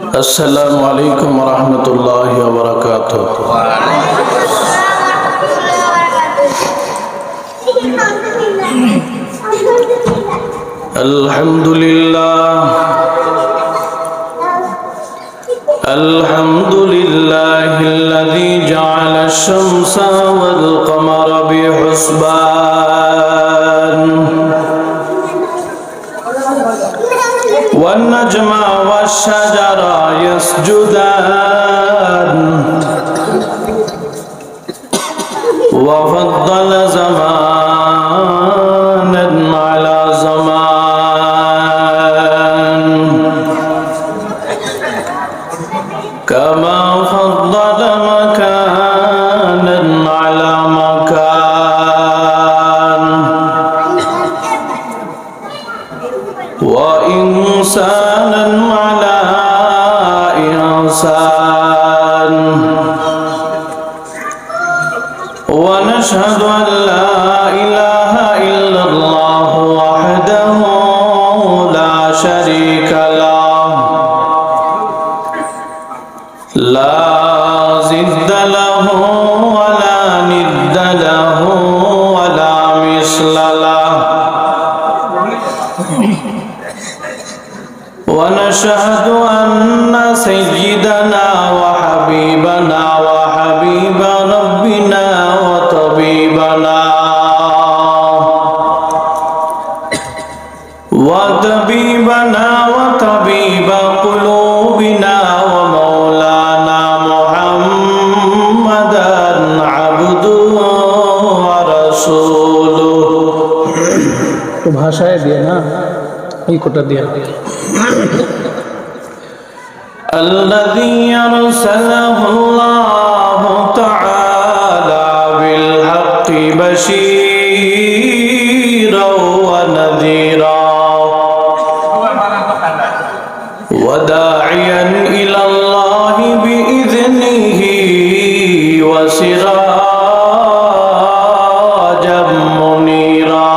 السلام عليكم ورحمة الله وبركاته. الحمد لله الذي جعل الشمس والقمر بحسبان والنجم والشجر يسجدان وفضل زمانا على زمان كما فضل مكانا على مكان وإنسانا على إنسان ونشهد أن لا إله إلا الله وحده لا شريك له لا ضد له ولا ند له ولا مثل له ونشهد أن سيدنا وحبيبنا وحبيب ربنا وطبيبنا وطبيب قلوبنا ومولانا محمدا عبده ورسوله ভাষায় দিয়ে না এই কোটা দিয়ে الذي أرسله الله تعالى بالحق بشيرا ونذيرا وداعيا إلى الله بإذنه وسراجا منيرا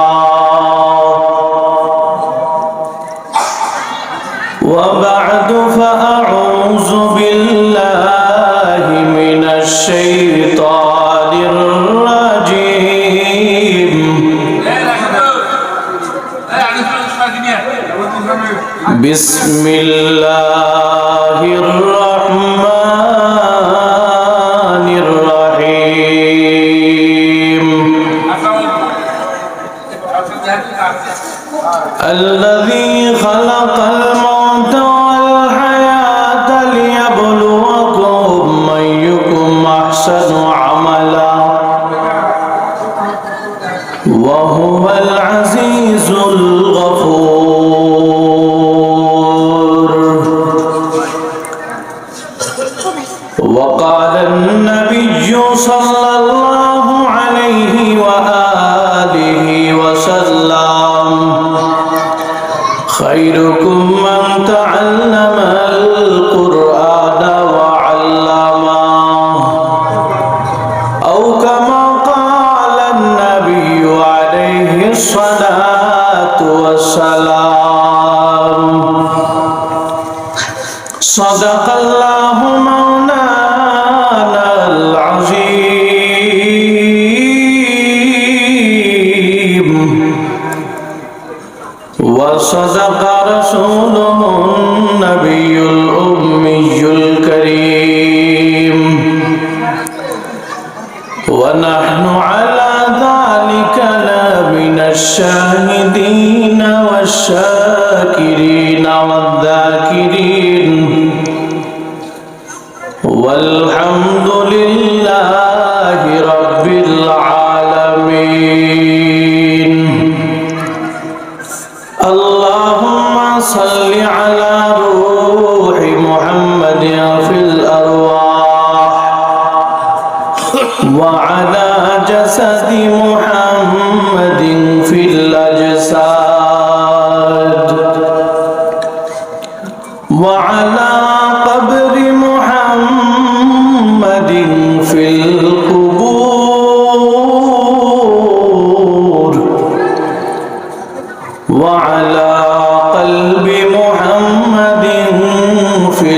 وبعد فأعوذ بالله من الشيطان الرجيم بسم الله الرحمن الرحيم الذي خلق الموت والحياة ليبلوكم أيكم أحسن عملا وهو العزيز الغفور وقال النبي صلى الله عليه وآله وسلم خيركم من تعلم القرآن وعلمه أو كما قال النبي عليه الصلاة والسلام صدق الله مولانا العظيم وصدق رسوله النبي الأمي الكريم ونحن على ذلك لمن الشاهدين والشاكرين والذاكرين والحمد لله رب العالمين اللهم صل على روح محمد في الأرواح وعلى جسد محمد في الأجساد وعلى قبر محمد في القبور وعلى قلب محمد في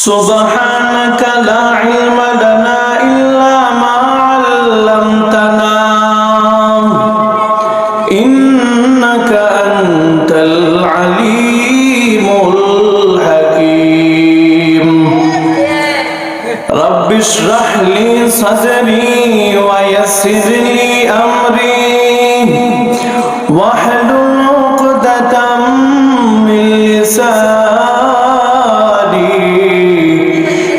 سبحانك لا علم لنا إلا ما علمتنا إنك أنت العليم الحكيم رب اشرح لي صدري ويسر لي أمري واحلل عقدة من لساني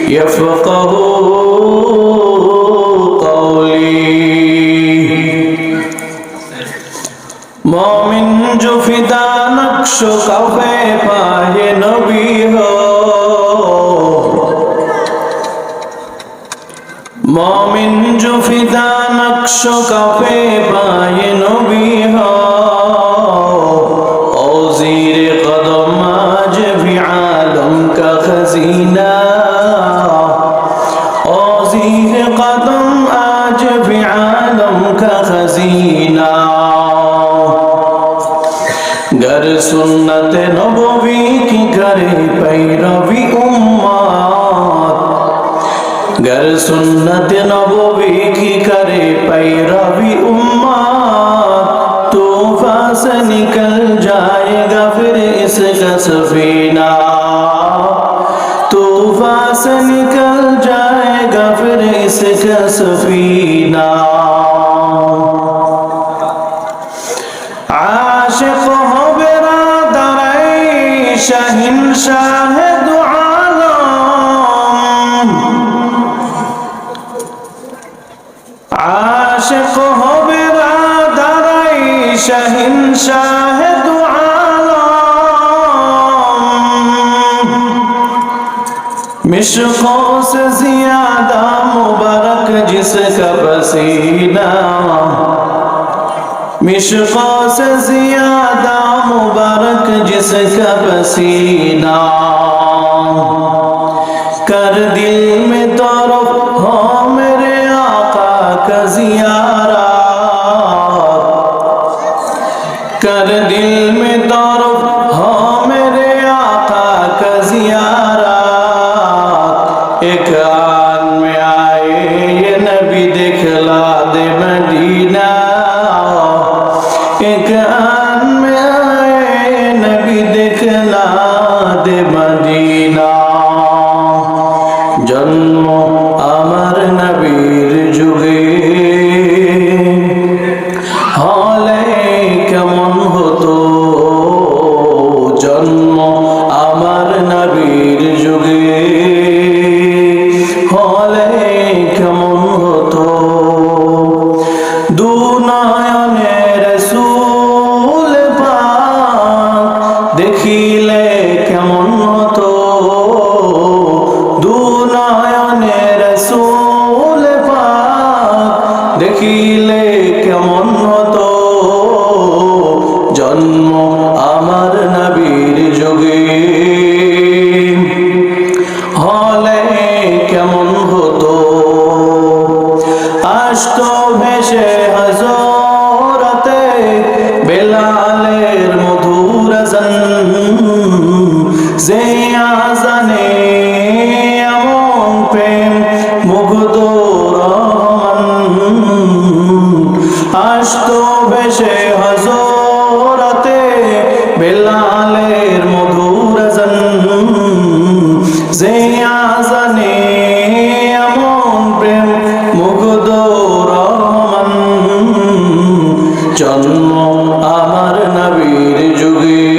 يفقه قولي मोमिन जो फिदा नक्श कफे पाए नबी हो मोमिन जो फिदा नक्श कफे पाए नबी हो औज़ीर कदम आज भी आलम का खजीना औज़ीर कदम आज भी आलम का खजीना गर सुन्नत नबवी की करे पैरवी उम्मत गर सुन्नत नबवी की करे पैरवी उम्मत तूफान से निकल जाएगा फिर इसका सफीना तूफान से निकल जाएगा फिर इसका सफीना आशिक हो बेरादर शहंशाह दो आलम आशिक हो बेरादर शहंशाह दो आलम मिश्कों से ज्यादा मुबारक जिसका पसीना मिश्कों से ज्यादा मुबारक जिसका पसीना कर दिल में तौरफ हो मेरे आका का ज़ियारत कर दिल में तौरफ हो मेरे आका का ज़ियारत एक आन में आए ये नबी दिखला दे मदीना एक आन में आए नबी दिखला दे मदीना जन्म अमर नबीर जुगे हले केमन हतो जन्म अमर नबीर जुगे हले केमन हतो दू नयने रसूल पाक देखिले केमन हतो दू नयने रसूल पाक देखिले केमन हतो जन्म আমার নবীর যুগে হলে কেমন হতো আসতো ভেসে হযরতে বেলালের মধুর আযান যে আযানে এমন প্রেম মুগ্ধ রহমান আসতো ভেসে হযরতে বেলালের মধুর আযান যে আযানে এমন প্রেম মুগ্ধ রহমান জন্ম আমার নবীর যুগে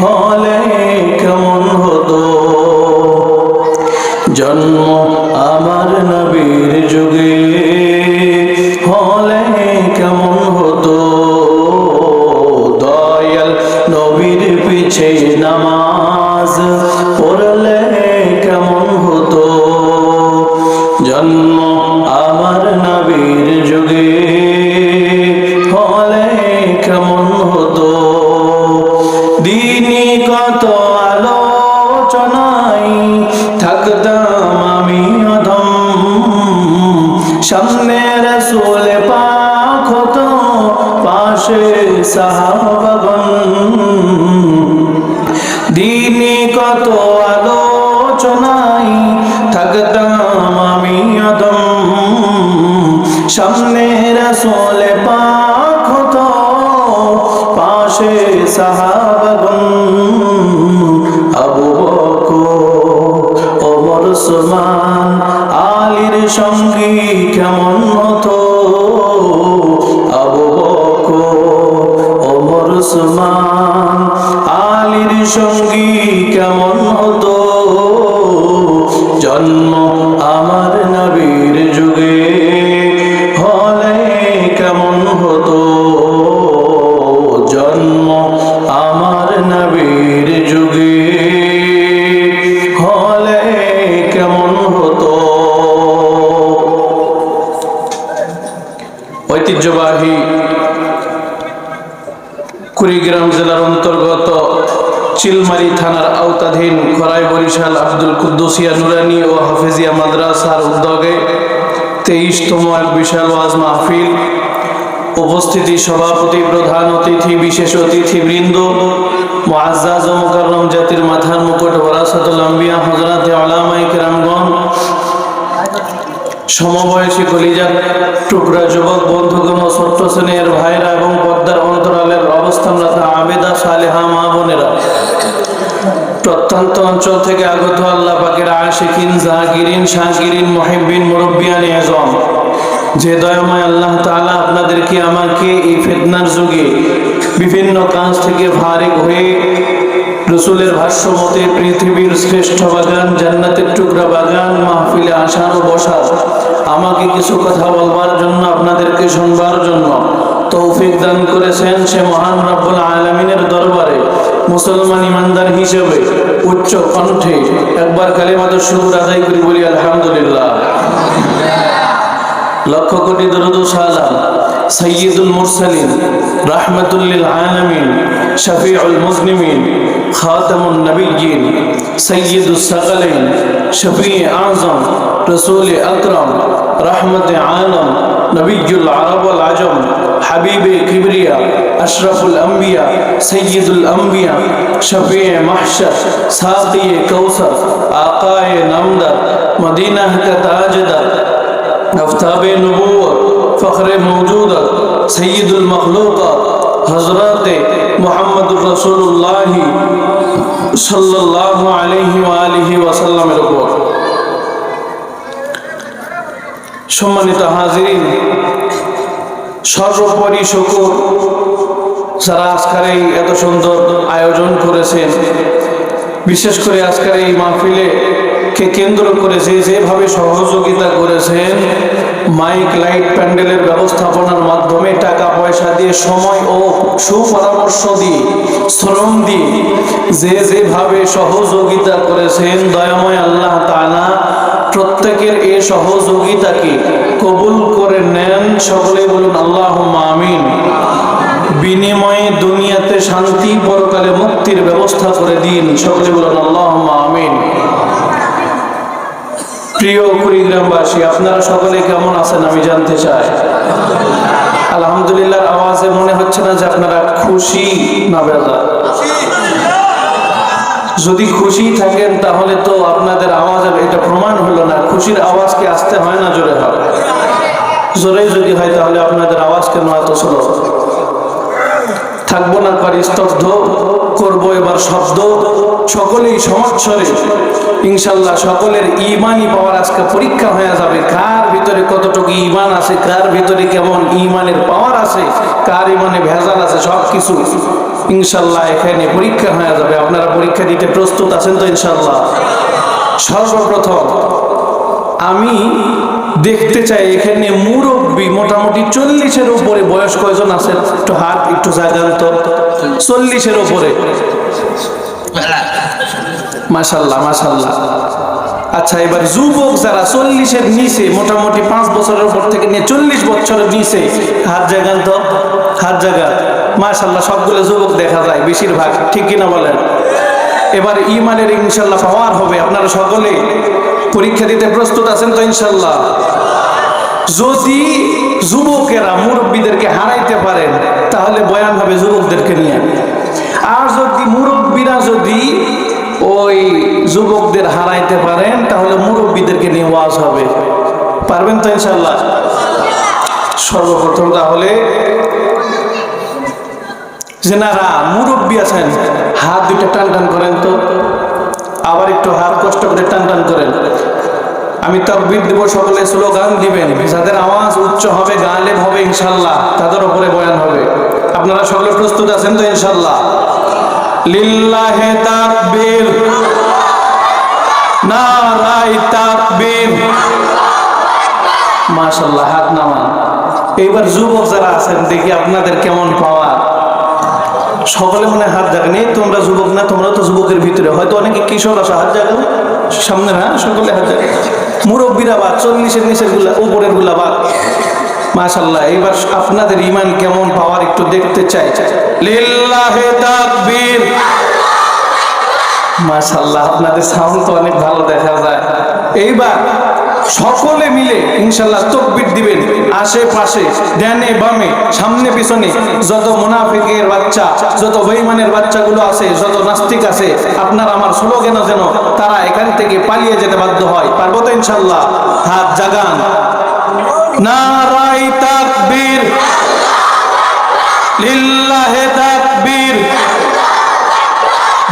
হলে কেমন হতো জন্ম আমার নবীর যুগে হলে কেমন হতো দয়াল নবীর পিছে নামাজ পড়লে কেমন হতো জন্ম আমার নবীর যুগে হলে কেমন হতো দিনই কত আলোচনায় থাকতাম আমি অধম সামনে রাসূল পাক হতো পাশে সাহাবাগণ দিনই কত আলো চিলমারি থানার আওতাধীন খরাই বরিশাল আব্দুল কুদ্দুসিয়া নুরানি ও হাফেজিয়া মাদ্রাসার উদ্যোগে 23তম এক বিশাল ওয়াজ মাহফিল। উপস্থিতি সভাপতি, প্রধান অতিথি, বিশেষ অতিথিবৃন্দ, মুআজ্জাজ ও মুকাররম জাতির মাথার মুকুট ওয়ারাসাতুল আম্বিয়া হযরতে উলামায়ে কেরামগণ, সমবয়সী কলিজার টুকরা যুবক বন্ধুগণ ও ছোট্ট শ্রেণীর ভাইরা এবং পর্দার অন্তরালের অবস্থানরত আবেদা সালেহা মা বোনেরা, প্রত্যন্ত অঞ্চল থেকে আগত আল্লাহ পাকের আশিকিন, জাকিরিন, শাকিরিন, মুহিব্বিন, মুরব্বিয়ানে আযম, যে দয়াময় আল্লাহ তাআলা আপনাদেরকে আমাকে এই ফিতনার যুগে বিভিন্ন কাজ থেকে ফারিগ হয়ে রসুলের ভাষ্য মতে পৃথিবীর শ্রেষ্ঠ বাগান, জান্নাতের টুকরা বাগান মাহফিলে আসার ও বসার, আমাকে কিছু কথা বলবার জন্য, আপনাদেরকে শুনবার জন্য তৌফিক দান করেছেন। সে মহান রব্বুল আলামিনের দরবারে মুসলমান ইমানদার হিসেবে উচ্চ কণ্ঠে একবার কালিমাতুশ শুকর আদায় করি, বলি আলহামদুলিল্লাহ। লক্ষ কোটি দরুদ ও সালাম সাইয়্যিদুল মুরসালিন, রাহমাতুল লিল আলামিন, শফিউল মুজনিমিন, খাতামুন নবিয়্যিন, সাইয়্যিদুস সাকালাইন, শফিঈ আযম, রাসূল আকরাম, রাহমাতে আলম, নবিয়্যুল আরব ওয়াল আজম, হাবিবে কিবরিয়া, আশরাফুল আম্বিয়া, সাইয়্যিদুল আম্বিয়া, শফিঈ মাহশর, সাকিয়ে কাউসার, আকায়ে নামদার, মদিনা কা তাজদার, আফতাবে নবুয়ত, ফখরে মওজুদাত, সাইয়্যিদুল মখলুকাত, হযরতে মুহাম্মদুর রাসূলুল্লাহ সাল্লাল্লাহু আলাইহি ওয়া আলিহি ওয়াসাল্লামের উপর। সম্মানিত হাজিরিন, সর্বোপরি শুকর যারা আজকের এই এত সুন্দর আয়োজন করেছেন, বিশেষ করে আজকের এই মাহফিলে কে কেন্দ্র করে যেভাবে সহযোগিতা করেছেন, মাইক, লাইট, প্যান্ডেলের ব্যবস্থাপনার মাধ্যমে, টাকা পয়সা দিয়ে, সময় ও সুপরামর্শ দিয়ে, শ্রম দিয়ে যেভাবে সহযোগিতা করেছেন, দয়াময় আল্লাহ তাআলা প্রত্যেকের এই সহযোগিতাকে কবুল করে নেন। সকলে বলুন আল্লাহুম্মা আমিন। বিনিময়ে দুনিয়াতে শান্তি, পরকালে মুক্তির ব্যবস্থা করে দিন। সকলে বলুন আল্লাহুম্মা আমিন। প্রিয় কুড়িগ্রামবাসী, আপনারা সকলে কেমন আছেন আমি জানতে চাই। আলহামদুলিল্লাহ আওয়াজে মনে হচ্ছে না যে আপনারা খুশি না বেজার? যদি খুশি থাকেন তাহলে তো আপনাদের আওয়াজের এটা প্রমাণ হলো না। খুশির আওয়াজ কি আসতে হয় না জোরে হয়? জোরে যদি হয় তাহলে আপনাদের আওয়াজ কেন এত স্লো? থাকবো না, পারি স্তব্ধ করবো এবার শব্দ। সকলেই সমাজরে ইনশাল্লাহ সকলের ইমানই পাওয়ার আজকে পরীক্ষা হয়ে যাবে। কার ভিতরে কতটুকু ইমান আছে, কার ভিতরে কেমন ইমানের পাওয়ার আছে, কার ইমানে ভেজাল আছে, সব কিছু ইনশাল্লাহ এখানে পরীক্ষা হয়ে যাবে। আপনারা পরীক্ষা দিতে প্রস্তুত আছেন তো ইনশাল্লাহ? সর্বপ্রথম আমি দেখতে চাই এখানে মুরব্বী মোটামুটি 40-এর উপরে বয়স কয়জন আছে? একটু হাত একটু জাগান তো। 40-এর উপরে, মাশাআল্লাহ মাশাআল্লাহ। আচ্ছা, এবার যুবক যারা 40-এর নিচে, মোটামুটি 5 বছরের উপর থেকে নিয়ে 40 বছরের নিচে, হাত জাগান তো, হাত জাগান। মাশাআল্লাহ, সবগুলো যুবক দেখা যায় বেশিরভাগ, ঠিক কিনা বলেন? এবার ইমানের ইনশাল্লাহ পাওয়ার হবে। আপনারা সকলে পরীক্ষা দিতে প্রস্তুত আছেন তো ইনশাল্লাহ? যদি যুবকেরা মুরব্বীদেরকে হারাইতে পারেন তাহলে বয়ান হবে যুবকদেরকে নিয়ে। আর যদি মুরব্বীরা যদি ওই যুবকদের হারাইতে পারেন তাহলে মুরব্বীদেরকে নিয়ে ওয়াজ হবে। পারবেন তো ইনশাল্লাহ? সর্বপ্রথম তাহলে যেনারা মুরব্বী আছেন হাত দুইটা টান টান করেন তো। আবার একটু হাত কষ্ট করে টান টান করেন। আমি তাকবীর দিব, সকলে স্লোগান দিবেন। যাদের আওয়াজ উচ্চ হবে, গালেব হবে ইনশাল্লাহ, তাদের উপরে বয়ান হবে। আপনারা সকলে প্রস্তুত আছেন তো ইনশাল্লাহ? লিল্লাহে তাকবীর, নারায়ে তাকবীর। মাশাআল্লাহ, হাত নামান। এইবার যুবক যারা আছেন দেখি আপনাদের কেমন পাওয়া। সকলে মনে হাত জাগানি। তোমরা যুবক না? তোমরা তো যুবকের ভিতরে, হয়তো অনেকে কিশোর আছে, হাত জাগাও সামনে না? সকলে হাত জাগান। মুরব্বীরা বাদ, 40-এর নিচের গুলা, উপরের গুলা বাদ। মাশাআল্লাহ, এবার আপনাদের ঈমান কেমন পাওয়ার একটু দেখতে চাই। লিল্লাহি তাকবীর, মাশাআল্লাহ, আপনাদের সাউন্ড তো অনেক ভালো দেখা যায়। এইবার সকলে মিলে ইনশাআল্লাহ তাকবীর দিবেন। আশেপাশে ডানে বামে সামনে পিছনে যত মুনাফিকের বাচ্চা, যত বেঈমানের বাচ্চাগুলো আছে, যত নাস্তিক আছে, আপনারা আমার স্লোগানে যেন তারা এখান থেকে পালিয়ে যেতে বাধ্য হয়। পারবো তো ইনশাআল্লাহ? হাত জাগান, নারায়ে তাকবীর, লিল্লাহে তাকবীর।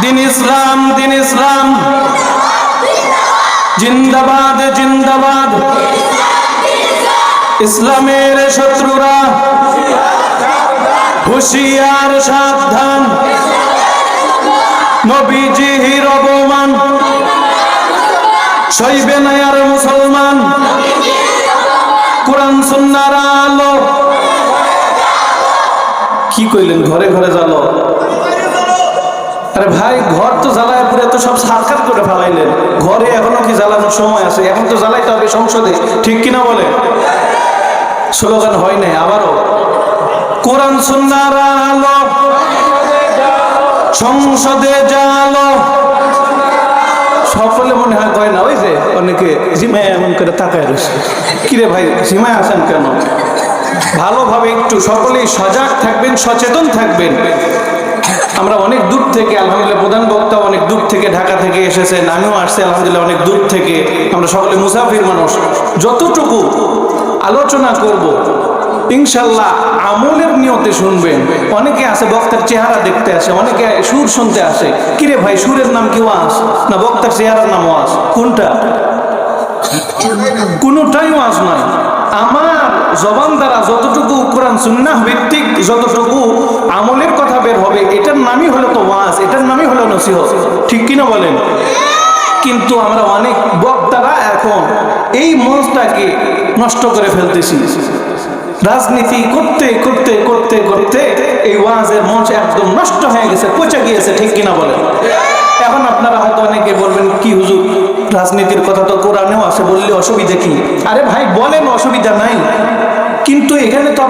দিন ইসলাম, দিন ইসলাম, জিন্দাবাদ, জিন্দাবাদ। ইসলামের শত্রুরা হুঁশিয়ার, সাবধান। নবীজির অপমান সইবে না আর মুসলমান। কোরআন সুন্নাহর আলো, কি কইলেন? ঘরে ঘরে জ্বালো। আরে ভাই, ঘর তো জ্বালায় পুরে তো সব সারকার করে ফেলাইলেন। ঘরে এখনো কি জ্বালানোর সময় আছে? এখন তো জ্বালাইতে হবে সংসদে, ঠিক কিনা বলে? স্লোগান হয় নাই আবারও? কোরআন সুন্নাহর আলো, সংসদে জ্বালো। সকলে মনে হয় কয় না? ওই যে অনেকে জিমায় এমন করে তাকায় রয়েছে। কিরে ভাই, জিমায় আসেন কেন? ভালোভাবে একটু সকলেই সজাগ থাকবেন, সচেতন থাকবেন। আমরা অনেক দূর থেকে, আলহামদুলিল্লাহ প্রধান বক্তা অনেক দূর থেকে, ঢাকা থেকে এসেছেন, আমিও আসছি আলহামদুলিল্লাহ অনেক দূর থেকে। আমরা সকলে মুসাফির মানুষ। যতটুকু আলোচনা করব ইনশাল্লাহ আমলের নিয়তে শুনবেন। অনেকে আছে বক্তার চেহারা দেখতে আসে, অনেকে সুর শুনতে আসে। কিরে ভাই, সুরের নাম কি ওয়াজ না বক্তার চেহারার নাম ওয়াজ? কোনটা? কোনোটাই ওয়াজ নয়। আমার জবান দ্বারা যতটুকু কোরআন সুন্নাহ ভিত্তিক যতটুকু আমলের কথা বের হবে, এটার নামই হলো তো ওয়াজ, এটার নামই হলো নসিহত, ঠিক কিনা বলেন? কিন্তু আমরা অনেক বক্তারা এখন এই মঞ্চটাকে নষ্ট করে ফেলতেছি। রাজনীতি করতে করতে করতে করতে এই ওয়াজের মঞ্চ একদম নষ্ট হয়ে গেছে, পচে গিয়েছে, ঠিক কিনা বলেন? এখন আপনারা হয়তো অনেকে বলবেন, কি হুজুর, রাজনীতির কথা তো কোরআনেও আছে, বললে অসুবিধা কি? আরে ভাই বলেন, অসুবিধা নাই, কিন্তু এখানে তো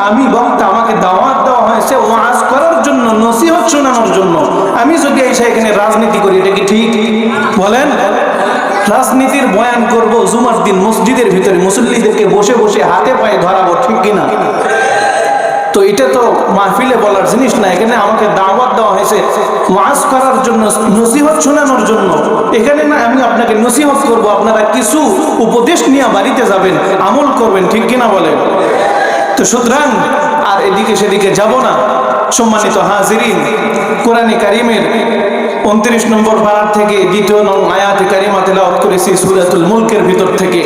আমি বক্তা, আমাকে দাওয়াত দেওয়া হয়েছে ওয়াজ করার জন্য, নসিহত শোনানোর জন্য। আমি যদি এসে এখানে রাজনীতি করি, এটা কি ঠিক? বলেন। রাজনীতির বয়ান করব জুমার দিন মসজিদের ভিতরে, মুসল্লিদেরকে বসে বসে হাতে পায়ে ধরাবো, ঠিক কিনা? তো এটা তো মাহফিলে বলার জিনিস না। এখানে আমাকে দাওয়াত দেওয়া হয়েছে ওয়াজ করার জন্য, নসিহত শোনানোর জন্য। এখানে না আমি আপনাকে নসিহত করব, আপনারা কিছু উপদেশ নিয়ে বাড়িতে যাবেন, আমল করবেন, ঠিক কিনা বলেন? তো সুতরাং আর এদিকে সেদিকে যাব না। সম্মানিত হাজিরিন, কোরআনে কারিমের 29 নম্বর পারার থেকে 2 নং আয়াতে কারিমা তেলাওয়াত করেছি সূরাতুল মুলকের ভিতর থেকে।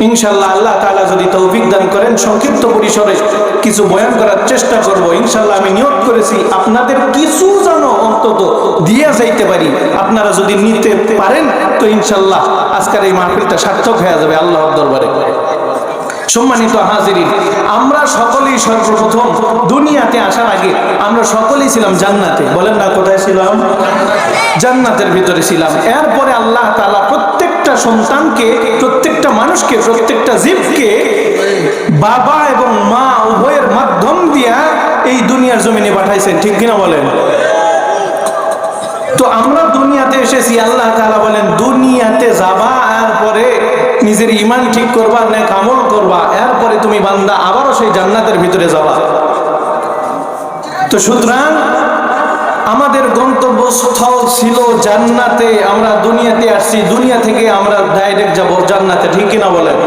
ইনশাআল্লাহ আল্লাহ তাআলা যদি তৌফিক দান করেন, সংক্ষিপ্ত পরিসরে কিছু বয়ান করার চেষ্টা করব। ইনশাআল্লাহ আমি নিয়ত করেছি আপনাদের কিছু যেন অন্তত দিয়ে যাইতে পারি। আপনারা যদি নিতে পারেন তো ইনশাআল্লাহ আজকের এই মাহফিলটা সার্থক হয়ে যাবে আল্লাহর দরবারে। সম্মানিত হাজিরিন, আমরা সকলেই সর্বপ্রথম দুনিয়াতে আসার আগে আমরা সকলেই ছিলাম জান্নাতে। বলেন না, কোথায় ছিলাম? জান্নাতের ভিতরে ছিলাম। এরপরে আল্লাহ তাআলা প্রত্যেকটা সন্তানকে, প্রত্যেকটা মানুষকে, প্রত্যেকটা জীবকে বাবা এবং মা উভয়ের মাধ্যম দিয়া এই দুনিয়ার জমিনে পাঠাইছেন, ঠিক কিনা বলেন? তো আমরা দুনিয়াতে এসেছি, আল্লাহ তাআলা বলেন দুনিয়াতে যাবা, এরপরে নিজের ঈমান ঠিক করবা, নেক আমল করবা, এরপরে তুমি বান্দা আবারও সেই জান্নাতের ভিতরে যাবা। তো সুতরাং আমাদের গন্তব্যস্থল ছিল জান্নাতে। আমরা দুনিয়াতে আসছি, দুনিয়া থেকে আমরা ডাইরেক্ট যাব জান্নাতে, ঠিক কিনা বলেন?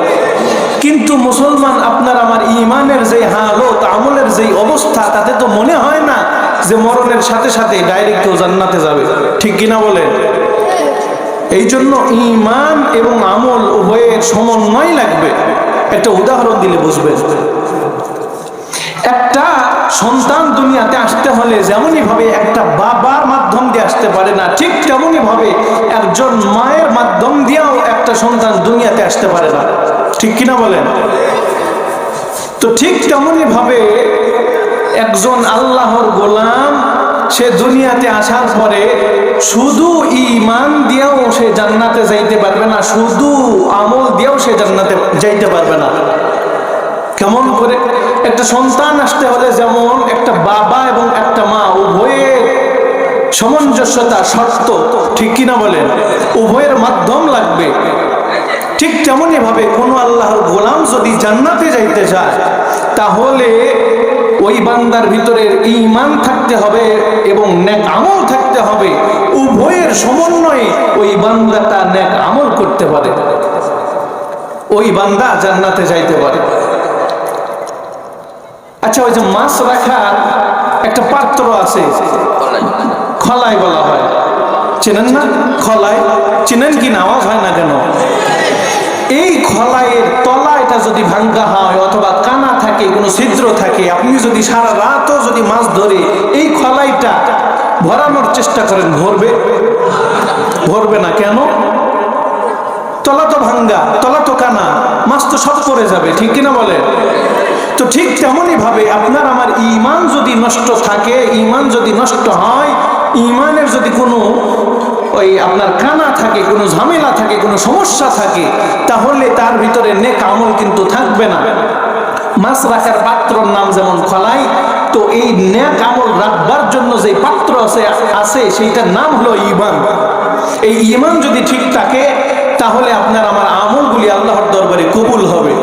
কিন্তু মুসলমান, আপনার আমার ঈমানের যে হালত, আমলের যে অবস্থা, তাতে তো মনে হয় না যে মরণের সাথে সাথে ডাইরেক্ট কেউ জান্নাতে যাবে, ঠিক কিনা বলেন? এই জন্য ঈমান এবং আমল উভয়ের সমন্বয় লাগবে। একটা উদাহরণ দিলে বুঝবেন। একটা সন্তান দুনিয়াতে আসতে হলে যেমনই ভাবে একটা বাবার মাধ্যম দিয়ে আসতে পারে না, ঠিক তেমনই ভাবে একজন মায়ের মাধ্যম দিয়েও একটা সন্তান দুনিয়াতে আসতে পারে না, ঠিক কিনা বলেন? তো ঠিক তেমনই ভাবে একজন আল্লাহর গোলাম, সে দুনিয়াতে আসার পরে শুধু ঈমান দিয়েও সে জান্নাতে যাইতে পারবে না, শুধু আমল দিয়েও সে জান্নাতে যাইতে পারবে না। কেমন করে? একটা সন্তান আসতে হলে যেমন একটা বাবা এবং একটা মা উভয়ে সামঞ্জস্যতা শর্ত, ঠিক কিনা বলেন? উভয়ের মাধ্যম লাগবে। ঠিক তেমনি ভাবে কোনো আল্লাহর গোলাম যদি জান্নাতে যাইতে চায়, তাহলে ওই বান্দার ভিতরে ঈমান থাকতে হবে এবং নেক আমল থাকতে হবে। উভয়ের সমন্বয়ে ওই বান্দাটা নেক আমল করতে পারে, ওই বান্দা জান্নাতে যাইতে পারে। আচ্ছা, ওই যে মাছ রাখার একটা পাত্র আছে, খলাই বলা হয়, চেনেন না? খলাই চেনেন কি না? আওয়াজ হয় না কেন? এই খলাইয়ের তলা এটা যদি ভাঙ্গা হয় অথবা কানা থাকে, কোনো ছিদ্র থাকে, আপনি যদি সারা রাতও যদি মাছ ধরে এই খলাইটা ভরানোর চেষ্টা করেন, ভরবে না। কেন? তলা তো ভাঙ্গা, তলা তো কানা, মাছ তো সব পড়ে যাবে, ঠিক কিনা বলে? তো ঠিক তেমনই ভাবে আপনার আমার ঈমান যদি নষ্ট থাকে, ঈমান যদি নষ্ট হয়, ঈমানের যদি কোনো ওই আপনার কানা থাকে, কোনো ঝামেলা থাকে, কোনো সমস্যা থাকে, তাহলে তার ভিতরে নেক আমল কিন্তু থাকবে না। মাছ রাখার পাত্রর নাম যেমন খলাই, তো এই নেক আমল রাখবার জন্য যে পাত্র আছে সেইটার নাম হলো ঈমান। এই ঈমান যদি ঠিক থাকে, তাহলে আপনার আমার আমলগুলি আল্লাহর দরবারে কবুল হবে।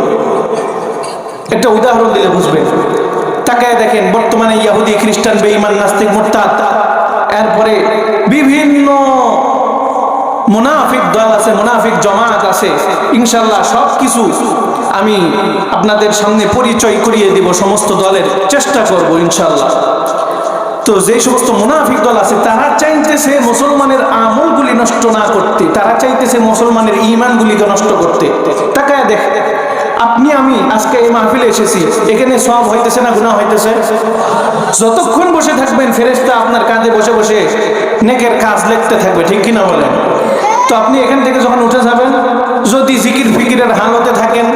একটা উদাহরণ দিলে বুঝবেন। তাকায় দেখেন, বর্তমানে ইহুদি, খ্রিস্টান, বেঈমান, নাস্তিক, মুরতাদ, এরপরে বিভিন্ন মুনাফিক দল আছে, মুনাফিক জমাত আছে। ইনশাআল্লাহ সব কিছু আমি আপনাদের সামনে পরিচয় করিয়ে দিব, সমস্ত দলের চেষ্টা করব ইনশাআল্লাহ। তো যে সমস্ত মুনাফিক দল আছে, তারা চাইতেছে মুসলমানের আমলগুলি নষ্ট না করতে, তারা চাইতেছে মুসলমানের ঈমানগুলিকে নষ্ট করতে। তাকায় দেখ, আপনি আমি আজকে এই মাহফিলে এসেছি, এখানে সওয়াব হইতেছে না গুনাহ হইতেছে? যতক্ষণ বসে থাকবেন ফেরেশতা আপনার কাঁধে বসে বসে নেকের কাজ লিখতে থাকবে, ঠিক কিনা বলেন? তো আপনি এখান থেকে যখন উঠে যাবেন, যদি জিকির ফিকিরের হালতে থাকেন,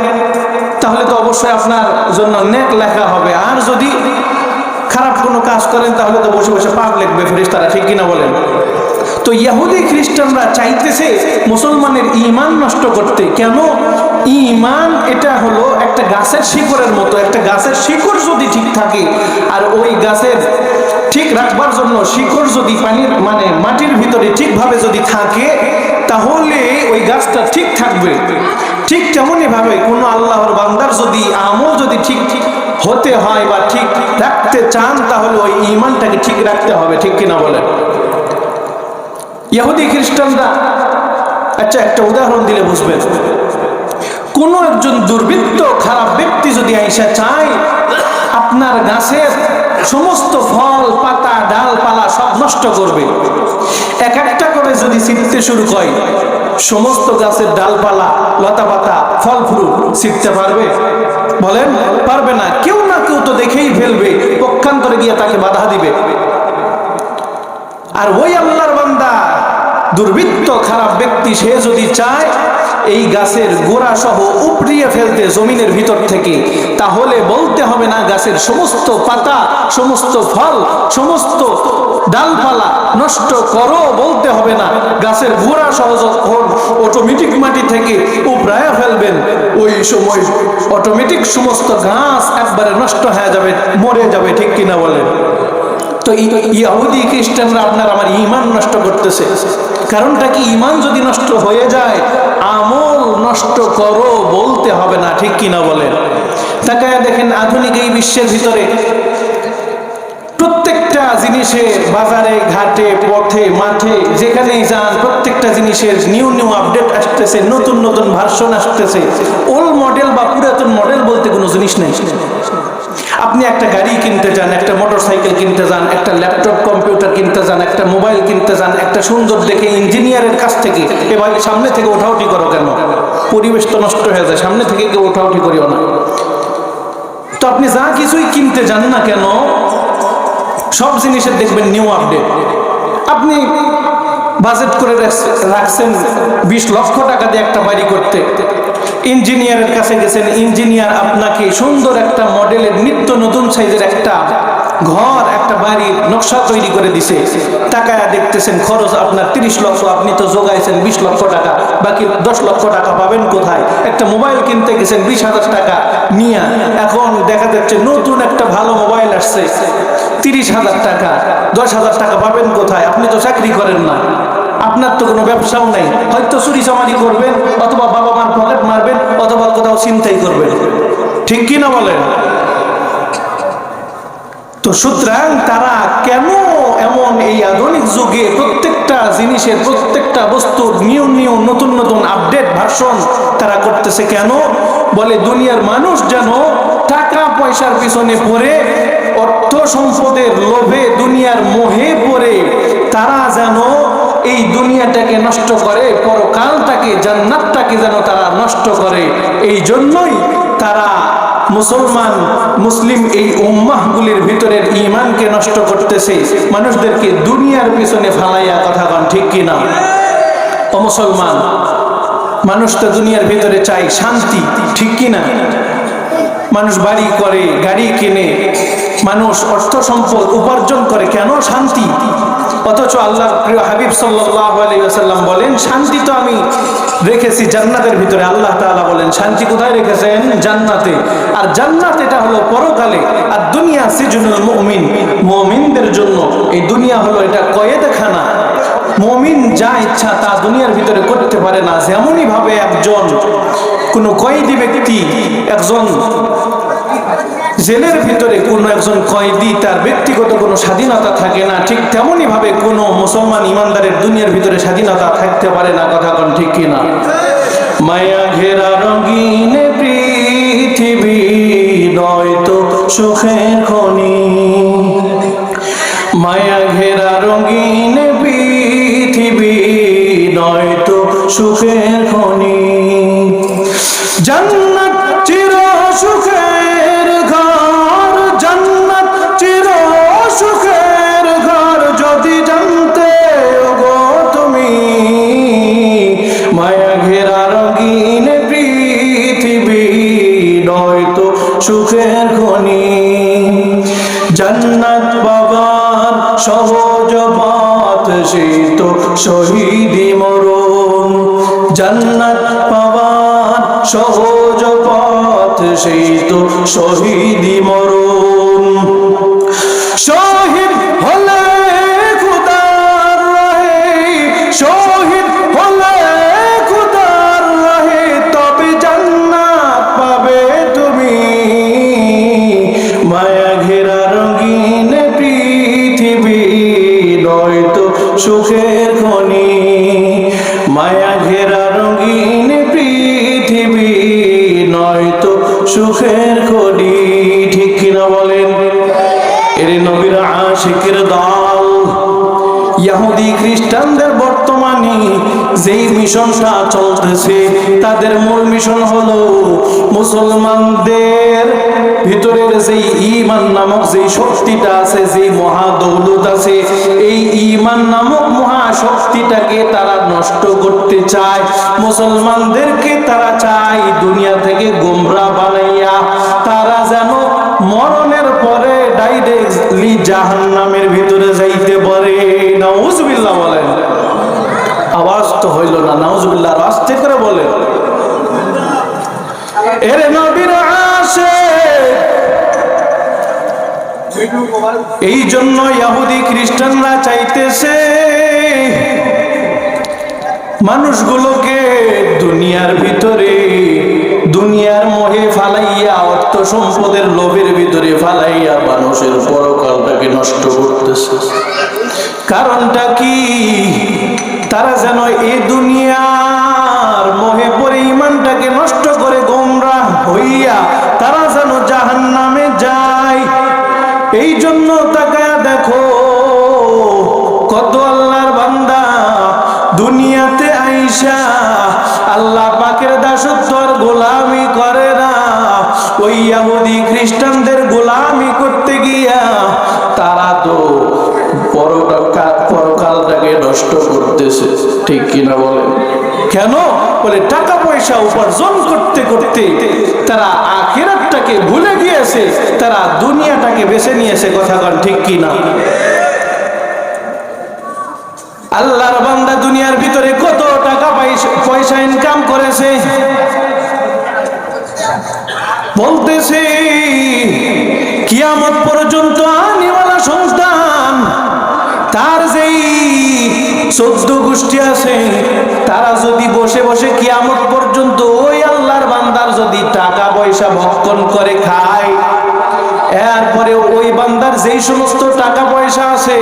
তাহলে তো অবশ্যই আপনার জন্য নেক লেখা হবে। আর যদি খারাপ কোনো কাজ করেন, তাহলে তো বসে বসে পাপ লিখবে ফেরেশতারা, ঠিক কিনা বলেন? তো ইহুদি খ্রিস্টানরা চাইতেছে মুসলমানের ঈমান নষ্ট করতে। কেন? ঈমান এটা হলো একটা গাছের শিকড়ের মতো। একটা গাছের শিকড় যদি ঠিক থাকে, আর ওই গাছের ঠিক রাখবার জন্য শিকড় যদি পানির মানে মাটির ভিতরে ঠিকভাবে যদি থাকে, তাহলে ওই গাছটা ঠিক থাকবে। ঠিক তেমনই ভাবে কোনো আল্লাহর বান্দার যদি আমল যদি ঠিক হতে হয় বা ঠিক রাখতে চান, তাহলে ওই ঈমানটাকে ঠিক রাখতে হবে, ঠিক কিনা বলেন? ইহুদি খ্রিস্টানরা, আচ্ছা একটা উদাহরণ দিলে বুঝবেন। কোনো একজন দুর্বৃত্ত খারাপ ব্যক্তি যদি আইসা চায় আপনার গাছের সমস্ত ফল, পাতা, ডালপালা সব নষ্ট করবে, এক একটা করে যদি ছিঁড়তে শুরু করে, সমস্ত গাছের ডালপালা, লতা পাতা, ফল ফ্রুট ছিঁড়তে পারবে? বলেন, পারবে না। কেউ না কেউ তো দেখেই ফেলবে, পক্ষান্তরে গিয়ে তাকে বাধা দিবে। আর ওই আল্লাহর বান্দা দুর্বৃত্ত খারাপ ব্যক্তি, সে যদি চায় এই গাছের গোড়া সহ উপড়িয়ে ফেলতে জমিনের ভিতর থেকে, তাহলে বলতে হবে না গাছের সমস্ত পাতা, সমস্ত ফল, সমস্ত ডালপালা নষ্ট করো, বলতে হবে না। গাছের গোড়া সহ যখন অটোমেটিক মাটি থেকে উপড়ায় ফেলবেন, ওই সময় অটোমেটিক সমস্ত গাছ একবারে নষ্ট হয়ে যাবে, মরে যাবে, ঠিক কিনা বলেন? তো ইহুদি খ্রিস্টানরা আপনার আমার ঈমান নষ্ট করতেছে। কারণটা কি? ঈমান যদি নষ্ট হয়ে যায়, আমল নষ্ট করো বলতে হবে না, ঠিক কিনা বলেন? তাকায় দেখেন, আধুনিক এই বিশ্বের ভিতরে প্রত্যেকটা জিনিসে, বাজারে, ঘাটে, পথে, মাঠে, যেখানেই যান, প্রত্যেকটা জিনিসের নিউ নিউ আপডেট আসতেছে, নতুন নতুন ভার্সন আসতেছে। ওল্ড মডেল বা পুরাতন মডেল বলতে কোনো জিনিস নেই। আপনি একটা গাড়ি কিনতে যান, একটা মোটরসাইকেল কিনতে যান, একটা ল্যাপটপ কম্পিউটার কিনতে যান, একটা মোবাইল কিনতে যান, একটা সুন্দর দেখে ইঞ্জিনিয়ারের কাছ থেকে, এবার সামনে থেকে ওঠাউঠি করো কেন? পরিবেশ তো নষ্ট হয়ে যায়, সামনে থেকে কেউ ওঠাউঠি করিও না। তো আপনি যা কিছুই কিনতে যান না কেন, সব জিনিসের দেখবেন নিউ আপডেট। আপনি বাজেট করে রাখছেন 20 লক্ষ টাকা দিয়ে একটা বাড়ি করতে, ইঞ্জিনিয়ারের কাছে গেছেন, ইঞ্জিনিয়ার আপনাকে সুন্দর একটা মডেলের নিত্য নতুন সাইজের একটা ঘর, একটা বাড়ির নকশা তৈরি করে দিছে। টাকায় দেখতেছেন খরচ আপনার 30 লক্ষ, আপনি তো জোগাইছেন 20 লক্ষ টাকা, বাকি 10 লক্ষ টাকা পাবেন কোথায়? একটা মোবাইল কিনতে গেছেন 20,000 টাকা নিয়ে, এখন দেখা যাচ্ছে নতুন একটা ভালো মোবাইল আসছে, 30,000 টাকা, 10,000 টাকা পাবেন কোথায়? আপনি তো চাকরি করেন না, আপনার তো কোনো ব্যবসাও নাই, হয়তো চুরি চামারি করবেন, অথবা বাবা মার পকেট মারবেন, অথবা কোথাও ছিনতাই করবেন। ঠিক কি না বলেন? তো সুতরাং তারা কেন এমন এই আধুনিক যুগে প্রত্যেকটা জিনিসের, প্রত্যেকটা বস্তুর নিউ নতুন নতুন আপডেট ভার্সন তারা করতেছে কেন? বলে দুনিয়ার মানুষ যেন টাকা পয়সার পিছনে পড়ে, অর্থ সম্পদের লোভে, দুনিয়ার মোহে পড়ে তারা যেন এই দুনিয়াটাকে নষ্ট করে, পরকালটাকে, জান্নাতটাকে যেন তারা নষ্ট করে। এই জন্যই তারা মুসলিম এই উম্মাহগুলির ভিতরের ঈমানকে নষ্ট করতেছে, মানুষদেরকে দুনিয়ার পিছনে ফালাইয়া। কথা কন ঠিক কিনা? ও মুসলমান, মানুষ তো দুনিয়ার ভিতরে চাই শান্তি, ঠিক কিনা? মানুষ বাড়ি করে, গাড়ি কিনে, মানুষ অর্থ সম্পদ উপার্জন করে, কেন? শান্তি। অথচ আল্লাহর প্রিয় হাবিব সাল্লাল্লাহু আলাইহি ওয়াসাল্লাম বলেন, শান্তি তো আমি রেখেছি জান্নাতের ভিতরে। আল্লাহ তাআলা বলেন, শান্তি কোথায় রেখেছেন? জান্নাতে। আর জান্নাত এটা হলো পরকালে। আর দুনিয়া সিজনুল মুমিন, মুমিনদের জন্য এই দুনিয়া হলো এটা কয়েদখানা। মুমিন যা ইচ্ছা তা দুনিয়ার ভিতরে করতে পারে না। যেমনই ভাবে একজন কোন কয়েদি ব্যক্তি, একজন জেলের ভিতরে কোন একজন কয়েদি, তার ব্যক্তিগত কোনো স্বাধীনতা থাকে না, ঠিক তেমনই ভাবে কোনো মুসলমান ইমানদারের দুনিয়ার ভিতরে স্বাধীনতা থাকতে পারে না। কথা কোন ঠিক কিনা? মায়া ঘেরা রঙিন পৃথিবী নয়তো সুখের খনি, মায়া ঘেরা রঙিন পৃথিবী নয়তো সুখের খনি, জান্নাত চির সুখের ঘর, জান্নাত চির সুখের ঘর, যদি জানতে গো তুমি, মায়া ঘেরা রঙিন পৃথিবী নয়তো সুখের খনি, জান্নাত পাবার সহজ পথ সেই তো শহীদি মরণ, জান্নাত পাবার সহজ পথ সেই তো শহীদি মরণ, শহীদ হলে খুদার রাহে, শহীদ হলে খুদার রাহে, তবে জান্নাত পাবে তুমি, মায়া ঘেরা রঙিন পৃথিবী নয়তো সুখের খনি, মায়া ঘেরা রঙিন পৃথিবী নয়তো সুখের খনি। ঠিক কিনা বলেন? এর নবীর আশিকের দল ইহুদি খ্রিস্টানদের বর্তমানে যেই মিশনটা চলতেছে, তাদের মূল মিশন হলো মুসলমানদের ভিতরের যেই ঈমান নামক যেই শক্তিটা আছে, যেই মহাদৌলত আছে, এই ঈমান নামক মহাশক্তিটাকে তারা নষ্ট করতে চায়। মুসলমানদেরকে তারা চায় দুনিয়া থেকে গোমরা বানাইয়া তারা যেন মরণের পরে ডাইরেক্টলি জাহান্নামের ভিতরে যাইতে পারে। নাউজুবিল্লাহ বলেন। আওয়াজ তো হইল না, নাউজুবিল্লাহ আস্তে করে বলেন। এর নবীর আশিক, এই জন্য ইহুদি খ্রিস্টানরা চাইতেছে মানুষগুলোকে দুনিয়ার ভিতরে, দুনিয়ার মোহে ফালাইয়া, অর্থ সম্পদের লোভের ভিতরে ফালাইয়া মানুষের পরকালটাকে নষ্ট করতেছে। কারণটা কি? তারা যেন এই দুনিয়ার মোহে পড়ে ঈমানটাকে নষ্ট করে গোমরাহ হইয়া তারা যেন জাহান্নামে যায়। এই জন্য তাকায়া দেখো কত আল্লাহর বান্দা দুনিয়াতে আইসা আল্লাহ পাকের দাসত্বর গোলামি করে না, ওই ইহুদি খ্রিস্টানদের গোলামি করতে গিয়া তারা তো পরকালটাকে নষ্ট করতেছে। ঠিক কিনা বলেন? কেন? বলে টাকা পয়সা উপার্জন করতে করতে তারা আখিরাতটাকে ভুলে গিয়েছে, তারা দুনিয়াটাকে বেছে নিয়েছে। কথা কন ঠিক কিনা? আল্লাহর বান্দা দুনিয়ার ভিতরে কত টাকা পয়সা ইনকাম করেছে, বলতেছে কিয়ামত পর্যন্ত আনিওয়ালা 14 গোষ্ঠী আছে, তারা যদি বসে বসে কিয়ামত পর্যন্ত ওই আল্লাহর বান্দার যদি টাকা পয়সা ভক্ষণ করে খায়, এরপরে ওই বান্দার যেই সমস্ত টাকা পয়সা আছে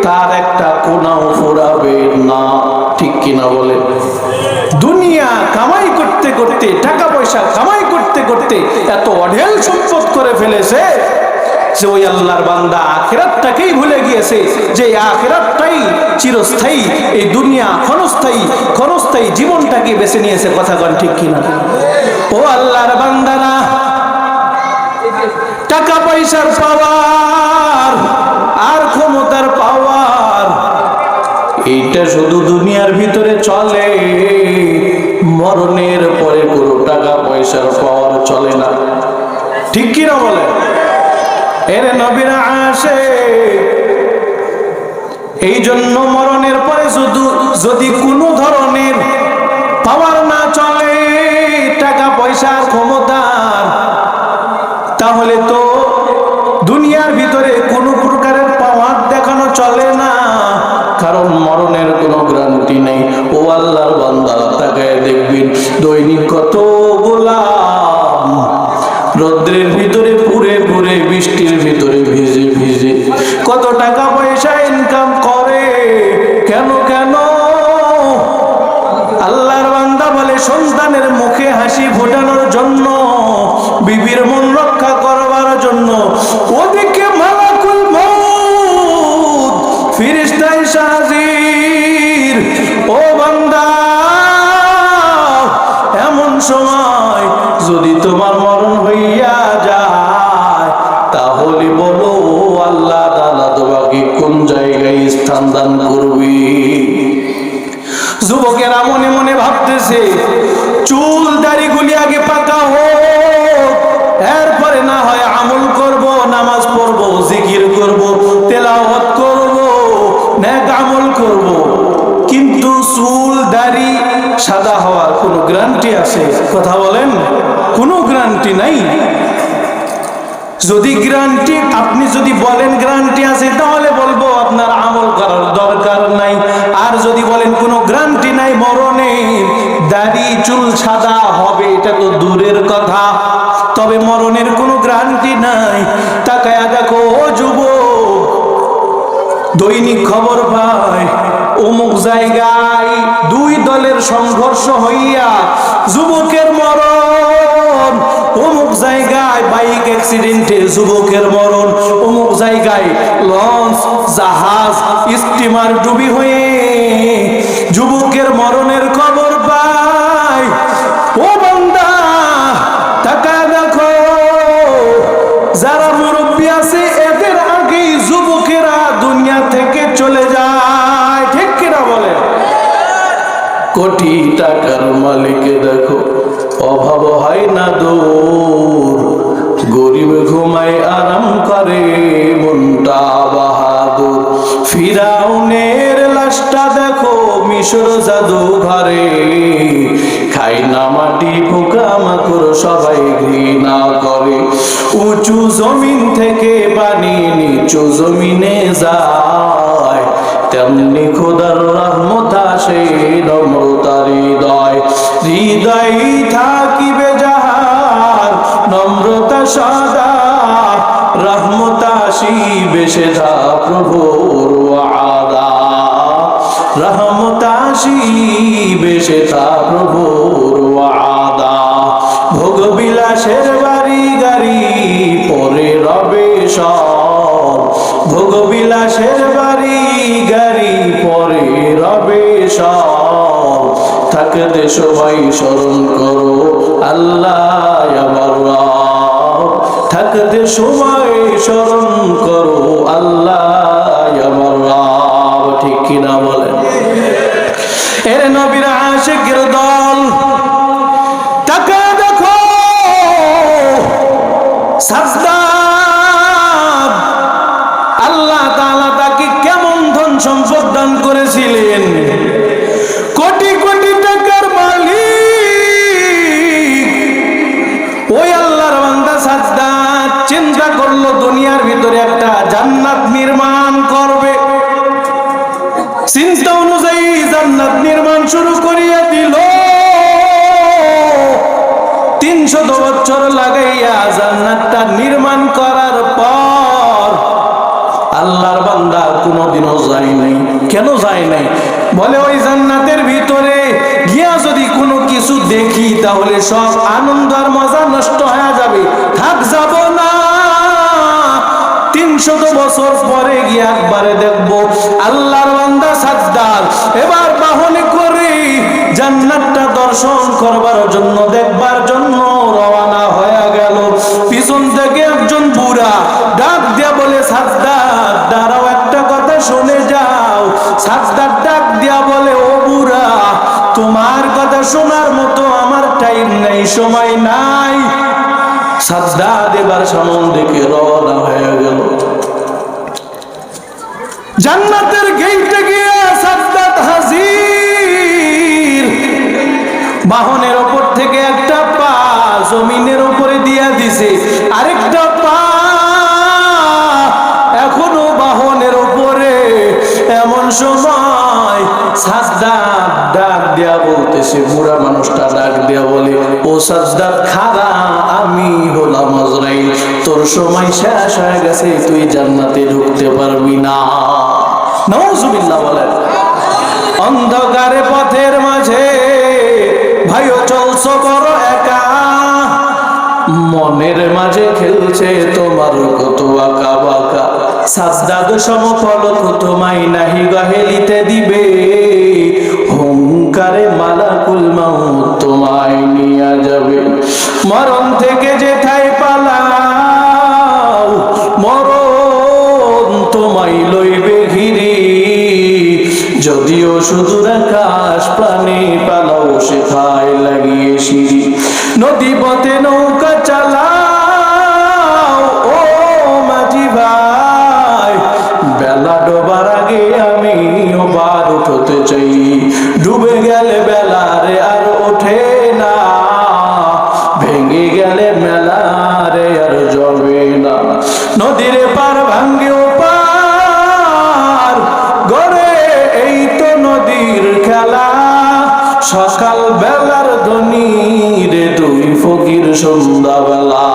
তার একটা কোনাও ফুরাবে না। ঠিক কিনা বলে? দুনিয়া কামাই করতে করতে, টাকা পয়সা কামাই করতে করতে এত অঢেল সম্পদ করে ফেলেছে যে ওই আল্লাহর বান্দা আখিরাতটাকেই ভুলে গিয়েছে, যে আখিরাতটাই চিরস্থায়ী, এই দুনিয়া ক্ষণস্থায়ী, ক্ষণস্থায়ী জীবনটাকে বেছে নিয়েছে। কথা কন ঠিক কিনা? ও আল্লাহর বান্দারা, টাকা পয়সার পাওয়ার আর ক্ষমতার পাওয়ার এইটা শুধু দুনিয়ার ভিতরে চলে, মরণের পরে কোনো টাকা পয়সার পাওয়ার চলে না। ঠিক কিনা বলে? এর নবীরা আসে এই জন্য মরণের পরে শুধু যদি কোনো ধরনের পাওয়ার না চলে, টাকা পয়সার ক্ষমতার, তাহলে তো দুনিয়ার ভিতরে কোনো প্রকারের পাওয়ার দেখানো চলে না, কারণ মরণের কোনো গ্যারান্টি নেই। ও আল্লাহর বান্দা, তাকায় দেখবেন দৈনিক কত গোলাম রৌদ্রের ভিতরে পুড়ে পুড়ে, বৃষ্টির ভিতরে ভিজে ভিজে কত টাকা পয়সা ইনকাম করে। কেন কেন? আল্লাহর বান্দা বলে সন্তানের মুখে হাসি ফোটানোর জন্য, বিবির মন রক্ষা করবার জন্য। ওদিকে মালাকুল মউত ফেরেশতা এসে হাজির। ও বান্দা, এমন সময় যদি তোমার মরণ হইয়া যায়, তাহলে বলো আল্লাহ তাআলা তোমাকে কোন জায়গায় স্থান দান করবে? যুবকেরা মনে মনে ভাবতেছে, চুল দাড়ি গুলি আগে পাকা হোক, এরপরে না হয় আমল করব, নামাজ পড়ব, জিকির করব, তেলাওয়াত করব, নেক আমল করব। কিন্তু চুল দাড়ি সাদা হওয়ার কোনো গ্যারান্টি আছে? কথা বলেন, কোনো গ্যারান্টি নাই। যদি গ্যারান্টি, আপনি যদি বলেন গ্যারান্টি আছে, তাহলে বলবো আপনার আমল করার দরকার নাই। আর যদি বলেন কোনো গ্যারান্টি নাই, মরণের দাড়ি চুল সাদা হবে, এটা তো দূরের কথা, তবে মরণের কোনো গ্যারান্টি নাই। তাকায়া দেখো ও যুবক, দৈনিক খবর পায় অমুক জায়গায় দুই দলের সংঘর্ষ হইয়া যুবকের মরণ, অমুক জায়গায় বাইক অ্যাক্সিডেন্টে যুবকের মরণ, অমুক জায়গায় লঞ্চ, জাহাজ, স্টিমার ডুবি হয়ে যুবকের মরণের খবর পায়। ও বান্দা, টাকা দেখো, যারা মুরব্বী আছে এদের আগেই যুবকেরা দুনিয়া থেকে চলে যায়। ঠিক কিনা বলে? কোটি টাকার মালিক দেখো, অভাব হয় না দূর, গরিব ঘুমায় আরাম করে মনটা বাহাদুর। ফিরাউনের লাশটা দেখো মিশর জাদুঘরে, খাই না মাটি পোকা মাকড় সবাই ঘৃণা করে। উঁচু জমিন থেকে পানি নিচু জমিনে যায়, তেমনি খোদার রহমত আসে নম্রতার হৃদয়। হৃদয় থাকিবে যাহার নম্রতা সদা, রহমত আসিবে সেধা প্রভুর ওয়াদা, রহমত আসিবে সেধা প্রভুর ওয়াদা। ভোগ বিলাসের বাড়ি গাড়ি পরে রবে সব, ভোগ বিলাসের বাড়ি গাড়ি পরে রবে সব। থাকতে সবাই স্মরণ করো আল্লাহ আমার রব, থাকতে সবাই স্মরণ করো আল্লাহ আমার রব। ঠিক কিনা বলেন? এর নবীর আশিকের দল, টাকা দেখো, সাজদাদ আল্লাহ তাআলা তাকে কেমন ধন সম্পদ দান করেছিলেন। কোটি কোটি টাকার মালিক ওই আল্লাহর বান্দা সাজদাদ চিন্তা করলো দুনিয়ার ভিতরে একটা জান্নাত নির্মাণ করবে। চিন্তা অনুযায়ী বছর লাগাইয়া জান্নাতটা নির্মাণ করার পর আল্লাহর বান্দা কোনোদিনও যায় নাই। কেন যায় নাই? বলে ওই জান্নাতের ভিতরে গিয়া যদি কোনো কিছু দেখি তাহলে সব আনন্দ আর মজা নষ্ট হয়ে যাবে, থাক যাব না। 300 বছর পরে গিয়ে একবারে দেখবো। আল্লাহর বান্দা সাজদার এবার বাহনে করে জান্নাতটা দর্শন করবার জন্য, দেখবার জন্য রওনা হয়ে গেল। পিছন থেকে একজন বুড়া ডাক দিয়া বলে, সাজদার দাঁড়াও, একটা কথা শুনে যাও। সাজদার ডাক দিয়া বলে, ও বুড়া, তোমার কথা শোনার মতো আমার টাইম নাই, সময় নাই। সাজদাদ এবার সামন দিকে রওনা হয়ে গেল। জান্নাতের গেইটে গিয়ে সাজদাদ হাজির। বাহনের উপর থেকে একটা পা জমিনের উপরে দিয়া দিছে, আরেকটা পা এখনো বাহনের উপরে। এমন সময় সাজদাদ ডাক দিয়া বলতেছে, বুড়া মানুষটা ডাক দিয়া বলে, ও সাজদাদ খারা, আমি হলাম আজরাইল, তোর সময় শেষ হয়ে গেছে, তুই জান্নাতে ঢুকতে পারবি না। নাউজুবিল্লাহ বলেন। অন্ধকারে পথের মাঝে ভাইও চলছো বড় একা, মনের মাঝে খেলছে তোমার কত আঁকা বাঁকা। সাজদাদ সমফলক তোমায় নাহি গহেলিতে দিবে, হুঙ্কারে মালাকুল মাউত তোমায় নিয়ে যাবে। মরণ থেকে যেথায় পালাও, মরণ তোমায় লইবে ঘিরি। যদিও সুদূর আকাশ প্রাণে পালাও, সেথায় লাগিয়ে সিঁড়ি। নদী পথে নৌকা চালাও, ও মাঝি ভাই, বেলা ডোবার আগে আমি বার উঠতে চাই। ডুবে গেলে বেলা রে আর ওঠে না, ভেঙে গেলে মেলা রে আর জমে না। নদীর পার ভাঙ্গে পার গড়ে, এই তো নদীর খেলা। সকাল বেলার ধ্বনি রে দুই ফকির সন্ধ্যাবেলা,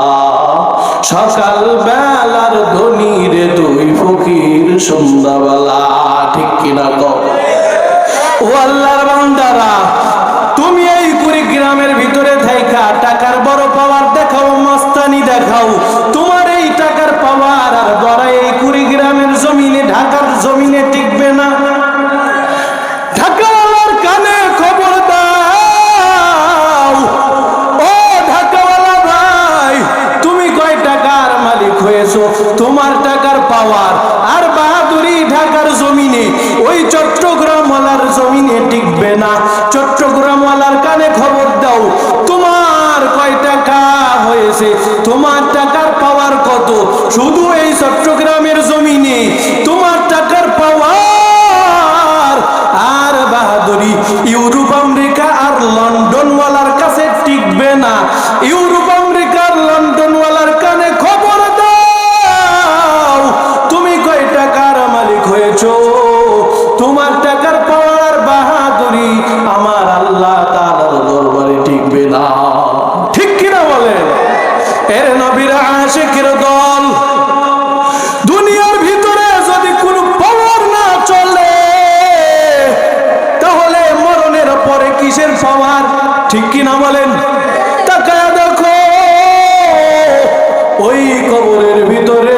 সকাল বেলার ধ্বনি রে দুই ফকির সন্ধ্যাবেলা। ঠিক কিনা কও? ও আল্লাহর বান্দারা, তুমি এই কুড়িগ্রামের ভিতরে থাইকা টাকার বড় পাওয়ার দেখাও, মস্তানি দেখাও। তোমার এই টাকার পাওয়ার আর বড়াই এই কুড়িগ্রামের জমিনে, ঢাকার জমিনে টিকবে না। ঢাকাওয়ালার কানে খবর দাও, ও ঢাকাওয়ালা ভাই, তুমি কয় টাকার মালিক হয়েছো? তোমার টাকার পাওয়ার আর বাহাদুরি ঢাকার জমিনে, ওই চট্টগ্রামওয়ালার জমিনে টিকবে না। চট্টগ্রামওয়ালার কানে খবর দাও, তোমার কয় টাকা হয়েছে, তোমার টাকার পাওয়ার কত? শুধু এই চট্টগ্রামের জমিনে তোমার টাকার পাওয়ার আর বাহাদুরি ইউরোপ আমেরিকা আর লন্ডনওয়ালার কাছে টিকবে না। ইউরোপ আমেরিকা আর লন্ডনওয়ালার কানে খবর দাও, তুমি কয় টাকার মালিক হয়েছো? তোমার টাকার পাওয়ার বাহাদুরি আমার আল্লাহ তাআলার দরবারে টিকবে না। ঠিক কিনা বলেন? এর নবীর আশিকের দল, দুনিয়ার ভিতরে যদি কোনো পাওয়ার না চলে, তাহলে মরণের পরে কিসের পাওয়ার? ঠিক কিনা বলেন? তাকায়া দেখো, ওই কবরের ভিতরে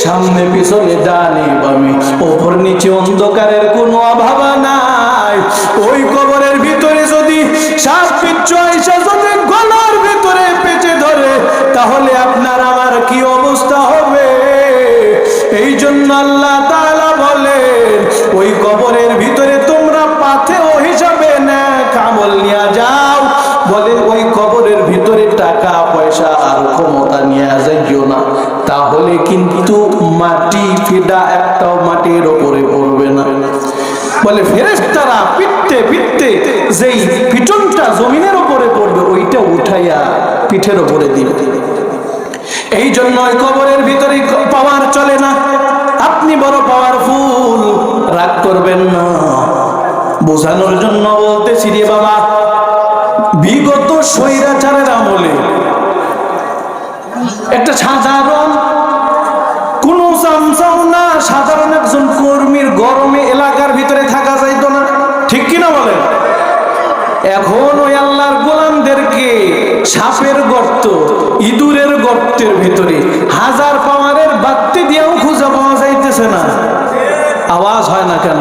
সামনে পিছনে ডানে বামে ওপর নিচে অন্ধকারের কোনো অভাব নাই। ওই কবরের ভিতরে যদি সাপ বিচ্ছু আইসা যদি গলার ভিতরে পেঁচে ধরে, তাহলে আপনার আমার কি অবস্থা হবে? এই জন্য আল্লাহ তাআলা বলেন, ওই কবরের ভিতরে তোমরা পাথেয় হিসাবে নেক আমল নিয়ে যাও। বলে ওই কবরের ভিতরে টাকা পয়সা আর ক্ষমতা নিয়ে যাইও না, তাহলে কিন্তু মাটি ফিদা একটাও মাটির উপরে পড়বে না। বলে ফেরেশতারা পিটতে পিটতে যেই পিটনটা জমিনের উপরে পড়বে, ওইটা উঠাইয়া পিঠের উপরে দিবে। এই জন্য ওই কবরের ভিতরে পাওয়ার চলে না। আপনি বড় পাওয়ারফুল, রাগ করবেন না। বোঝানোর জন্য বলতেছি রে বাবা, বিগত স্বৈরাচারের আমলে একটা সাধারণ কোন চামচাও না, সাধারণ একজন কর্মীর গরমে এলাকার ভিতরে থাকা যাইতো না, ঠিক কিনা বলেন? এখন ওই আল্লাহর গোলামদেরকে সাপের গর্ত, ইঁদুরের গর্তের ভিতরে হাজার পাওয়ারের বাতি দিয়েও খুঁজে পাওয়া যাইতেছে না। আওয়াজ হয় না কেন?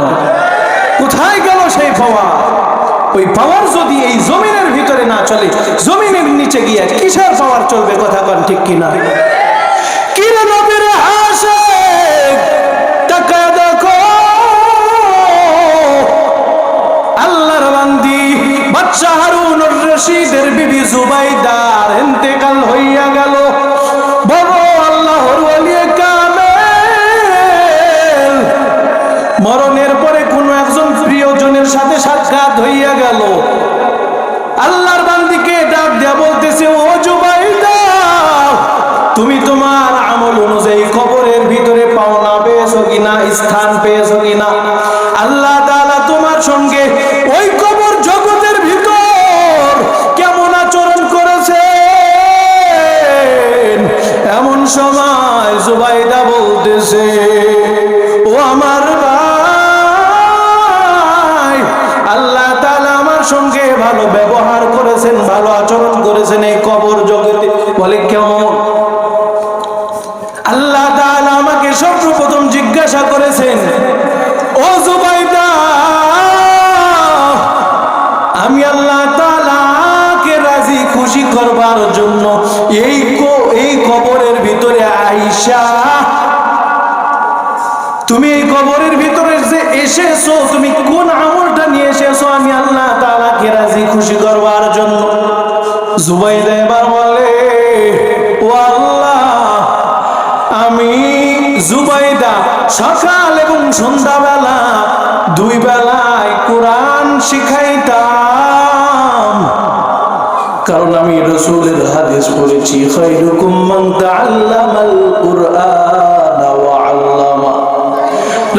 কোথায় গেল সেই পাওয়ার? ওই পাওয়ার যদি এই জমিনের ভিতরে না চলে, জমিনের নিচে গিয়ে কিসের পাওয়ার চলবে? কথা কন ঠিক কিনা? কিরে নবীর আশিক, তাকায় দেখো আল্লাহর বান্দি বাদশা হারুনুর রশিদের বিবি জুবাইদার ইন্তেকাল হইয়া গেল। বড় আল্লাহর ওলি কামেল মরণের পরে কোন একজন প্রিয়জনের সাথে সাক্ষাৎ হইয়া গেল। আল্লাহর বান্দিকে ডাক দেয়া বলতেছে, ও জুবাইদা, তুমি তোমার আমল অনুযায়ী কবরের ভিতরে পাওনা পেয়েছো কিনা, স্থান পেয়েছো কিনা? আল্লাহ তাআলা তোমার সঙ্গে ওই কবর জগতের ভিতর কেমন আচরণ করেছেন? এমন সময় জুবাইদা বলতেছে, ও আমার ভাই, আল্লাহ তাআলা আমার সঙ্গে ভালো ব্যবহার করেছেন, ভালো আচরণ করেছেন এই কবর জগতে। বলে কেমন? আল্লাহ তাআলা আমাকে সর্বপ্রথম জিজ্ঞাসা করেছেন, ও জুবাইদা, আমি আল্লাহ তাআলাকে রাজি খুশি করবার জন্য এই কবরের ভিতরে আইসা তুমি এই কবরের ভিতরে যে এসেছো, তুমি কোন আমলটা নিয়ে এসেছো আমি আল্লাহ তাআলাকে রাজি খুশি করবার জন্য? জুবাইদা এবার বলে, ও আল্লাহ, আমি জুবাইদা সকাল এবং সন্ধ্যাবেলা দুই বেলায় কোরআন শিখাইতাম, কারণ আমি রাসূলের হাদিস পড়েছি, খায়রুকুম মান তাআল্লামাল কুরআনা ওয়া আল্লামা।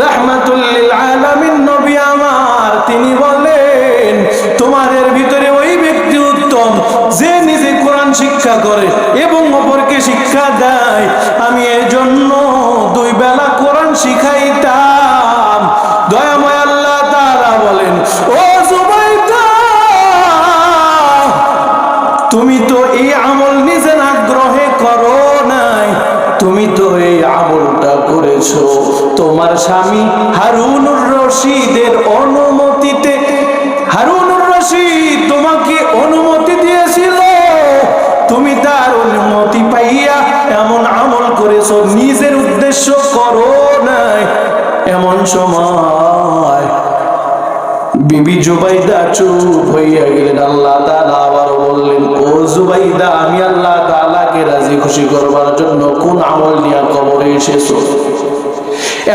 রাহমাতুল লিল আলামিন নবী আমার, তিনি বলেন তোমাদের ভিতরে ওই ব্যক্তি উত্তম যে নিজে কোরআন শিক্ষা করে এবং অপরকে শিক্ষা দেয়। আমি এই জন্য দুই বেলা কোরআন শিখাইতাম। দয়াময় আল্লাহ তাআলা বলেন, ও জুবাইদা, তুমি তো এই আমল নিজের আগ্রহে করো নাই, তুমি তো এই আমলটা করেছো তোমার স্বামী হারুনুর রশিদের অনুমতিতে। হারুনুর রশিদ তোমাকে অনুমতি দিয়েছিল, তুমি তার অনুমতি পাইয়া এমন আমল করেছো, নিজের উদ্দেশ্য করো নাই। এমন সময় বিবি জুবাইদা চুপ হইয়া গেলেন। আল্লাহ তাআলা আবার বললেন, ও জুবাইদা, আমি আল্লাহ তাআলাকে রাজি খুশি করবার জন্য কোন আমল নিয়ে কবরে এসেছো?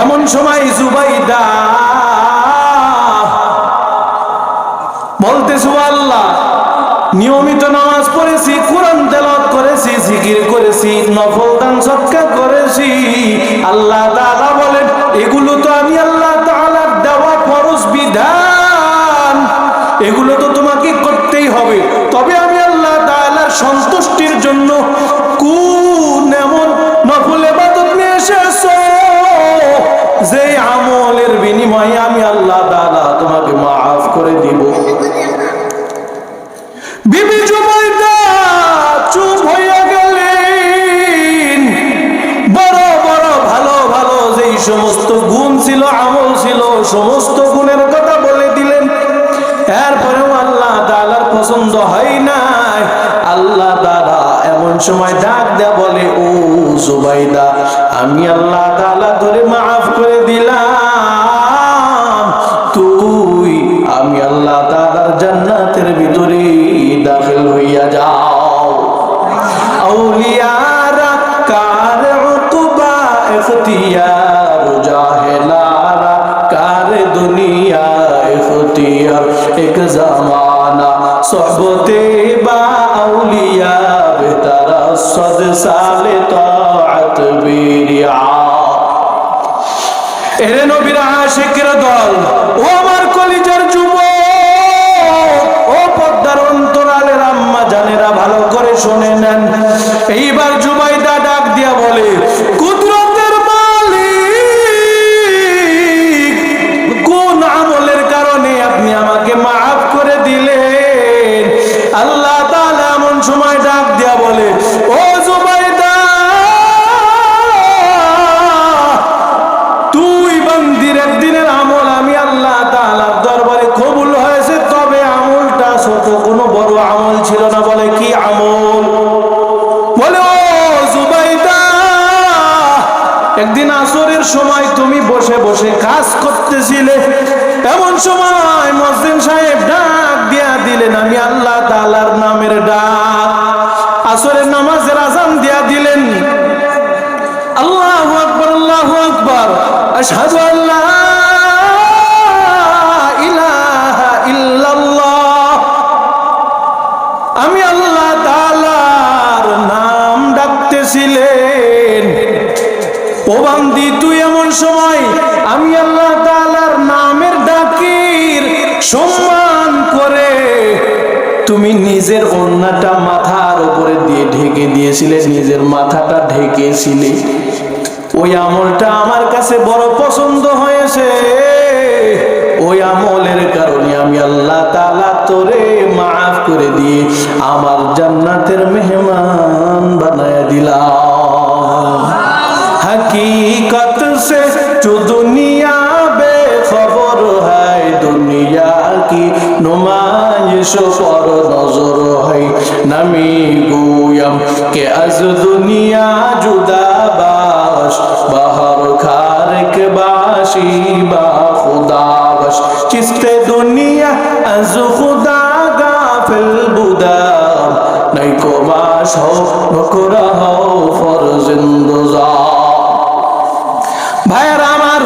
এমন সময় জুবাইদা বলতেছে, আল্লাহ, নিয়মিত নামাজ পড়েছি, কোরআন তেলাওয়াত করেছি, জিকির করেছি, নফল দান সদকা করেছি। আল্লাহ তাআলা বলেন, এগুলো তো আমি আল্লাহ তাআলার দেওয়া ফরজ বিধান, এগুলো তো তোমাকে করতেই হবে। তবে আমি আল্লাহ তাআলার সন্তুষ্টির জন্য কোন এমন নফল ইবাদত নিয়ে এসেছো যে আমলের বিনিময়ে আমি আল্লাহ তাআলা তোমাকে মাফ করে দিব? বিবি জুবাইদা চুপ হইয়া গেলেন। বড় বড় ভালো ভালো যেই সমস্ত গুণ ছিল, আমল ছিল, সমস্ত গুণের কথা বলে দিলেন। এরপরেও আল্লাহ তাআলার পছন্দ হয় নাই। আল্লাহ তাআলা এমন সময় ডাক দেয়া বলে, ও জুবাইদা, আমি আল্লাহ তাআলা তোরে মাফ করে দিলাম, তুই আমি আল্লাহ তাআলার জান্নাতের ভিতরে দাখিল হইয়া যাও। আউলিয়ারা কার উকবা ইখতিয়ার, জাহেলারা কার দুনিয়া ইখতিয়ার, এক জামানা সোহবতে বা আউলিয়া বেতারা সদ সালে তাআত বিরিয়া। এরে নবীর আশিকের দল, ও আমার কলিজার যুবক, ও পর্দার অন্তরালের আম্মা জানেরা, ভালো করে শুনে নেন। এইবার জুবাইদা বলে, কুদরতের মালিক, কোন আমলের কারণে আপনি আমাকে মাফ করে দিলেন? আল্লাহ তাআলা এমন সময় ডাক দিয়া বলে, ও জুবাইদা, তুই বান্দির একদিনের আমল আমি আল্লাহ তাআলার দরবারে কবুল হয়েছে, তবে আমলটা ছোট, কোনো বড় আমল ছিল না। বলে, কি আমল? বলে, ও জুবাইদা, একদিন আসরের সময় তুমি বসে বসে কাজ করতেছিলে, এমন সময় মুয়াজ্জিন সাহেব ডাক দিয়া দিলেন, আমি আল্লাহ তাআলার নামের ডাক। আসরের নামাজের আযান দিয়া দিলেন, আল্লাহু আকবার, আল্লাহু আকবার, আশহাদু আল্লা ইলাহা ইল্লাল্লাহ। আমি আল্লাহ তাআলার নাম ডাকতেছিলেন। ও বান্দি, তুই এমন সময় আমি আল্লাহ তাআলার নামের ডাকির সম্মান করে তুমি নিজের ওড়নাটা মাথার উপরে দিয়ে ঢেকে দিয়েছিলে, নিজের মাথাটা ঢেকেছিলে। ওই আমলটা আমার কাছে বড় পছন্দ হয়েছে। ওই আমলের কারণে আমি আল্লাহ তাআলা তোরে মাফ করে দিয়ে আমার জান্নাতের মেহমান বানায় দিলাম। हकीकत से जो दुनिया बेखबर है, दुनिया की नुमाइश पर नजर है। नमी गोयम के अज दुनिया जुदा बाश, बाहर खारक बाशी बा खुदा बश। चिस्ते दुनिया अज खुदा गाफिल बुदा, नहीं को बाश हो नकरा हो फर्जिंदुजा। ভাইয়ারা আমার,